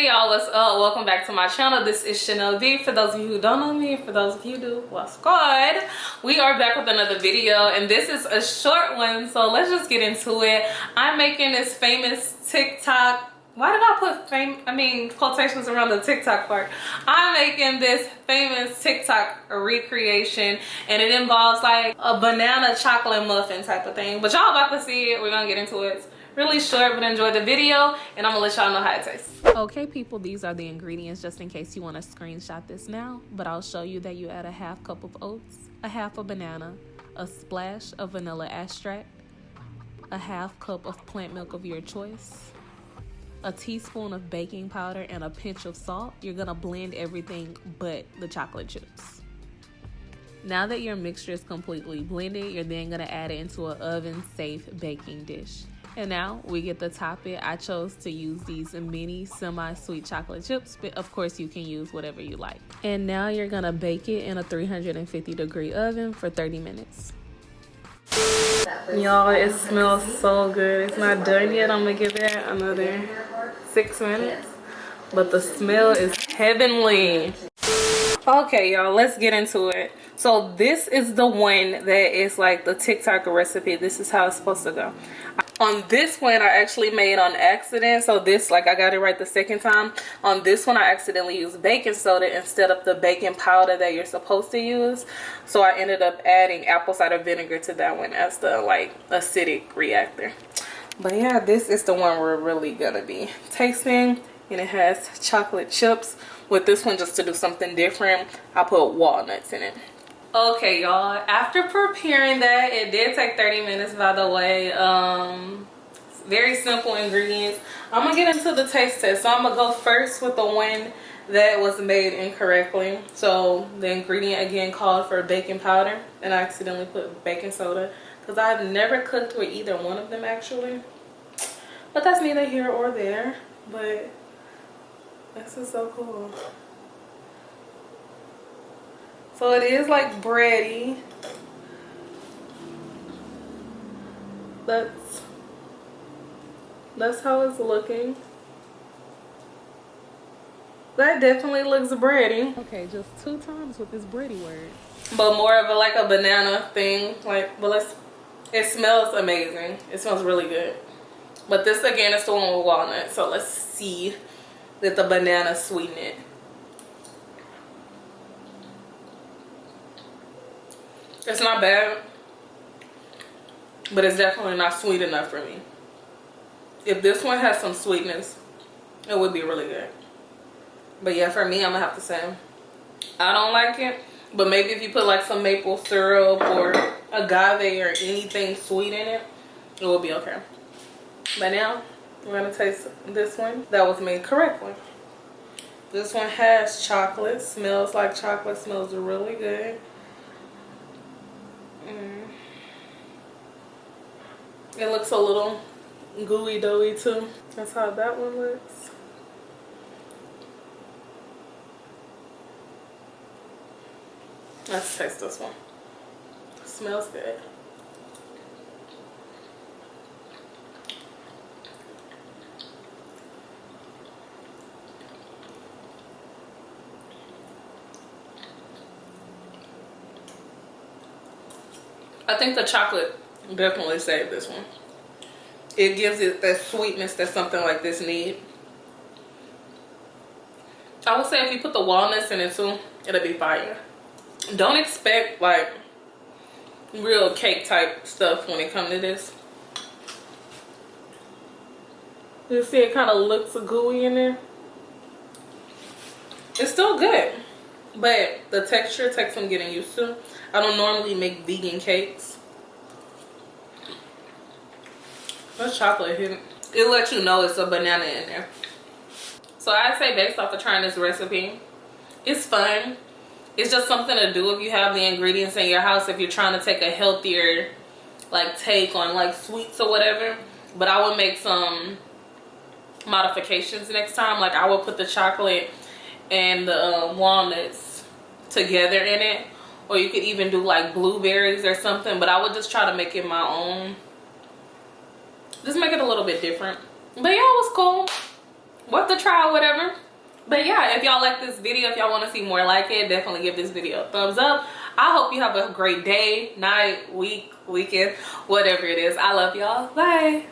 y'all, what's up? Welcome back to my channel. This is Chanel D. For those of you who don't know me, for those of you who do, what's good? We are back with another video, and this is a short one, so let's just get into it. I'm making this famous TikTok. Why did I put quotations around the TikTok part? I'm making this famous TikTok recreation, and it involves like a banana chocolate muffin type of thing. But y'all about to see it. We're gonna get into it. Really short, but enjoy the video, and I'm gonna let y'all know how it tastes. Okay people, these are the ingredients just in case you want to screenshot this now, but I'll show you that you add a half cup of oats, a half a banana, a splash of vanilla extract, a half cup of plant milk of your choice, a teaspoon of baking powder, and a pinch of salt. You're gonna blend everything but the chocolate chips. Now that your mixture is completely blended, you're then gonna add it into an oven safe baking dish. And now we get to top it. I chose to use these mini semi-sweet chocolate chips, but of course you can use whatever you like. And now you're gonna bake it in a 350-degree oven for 30 minutes. Y'all, it smells so good. It's not done yet. I'm gonna give it another 6 minutes, but the smell is heavenly. Okay y'all, let's get into it. So this is the one that is like the TikTok recipe. This is how it's supposed to go. On this one I actually made on accident, so this, like, I got it right the second time. On this one I accidentally used baking soda instead of the baking powder that you're supposed to use, so I ended up adding apple cider vinegar to that one as the like acidic reactor. But yeah, this is the one we're really gonna be tasting, and it has chocolate chips. With this one, just to do something different, I put walnuts in it. Okay y'all, after preparing that, it did take 30 minutes, by the way. Very simple ingredients. I'm gonna get into the taste test. So I'm gonna go first with the one that was made incorrectly. So the ingredient again called for baking powder, and I accidentally put baking soda because I've never cooked with either one of them actually, but that's neither here or there. But this is so cool. So it is like bready. That's how it's looking. That definitely looks bready. Okay, just 2 times with this bready word. But more of like a banana thing. Like, but it smells amazing. It smells really good. But this again is the one with walnut. So let's see that the banana sweeten it. It's not bad, but it's definitely not sweet enough for me. If this one has some sweetness, it would be really good. But yeah, for me, I'm gonna have to say I don't like it. But maybe if you put like some maple syrup or agave or anything sweet in it, it will be okay. But now we're gonna taste this one that was made correctly. This one has chocolate, smells like chocolate, smells really good. It looks a little gooey doughy too. That's how that one looks. Let's taste this one. It smells good. I think the chocolate definitely saved this one. It gives it that sweetness that something like this need. I would say if you put the walnuts in it too, it'll be fire. Don't expect like real cake type stuff when it comes to this. You see it kind of looks gooey in there. It's still good, but the texture takes some getting used to. I don't normally make vegan cakes. That's chocolate here. It lets you know it's a banana in there. So I'd say based off of trying this recipe, it's fun. It's just something to do if you have the ingredients in your house, if you're trying to take a healthier like take on like sweets or whatever. But I would make some modifications next time. Like I would put the chocolate and the walnuts together in it, or you could even do like blueberries or something. But I would just try to make it my own. Just make it a little bit different. But yeah, it was cool. worth a try, whatever. But yeah, if y'all like this video, if y'all want to see more like it, definitely give this video a thumbs up. I hope you have a great day, night, week, weekend, whatever it is. I love y'all. Bye.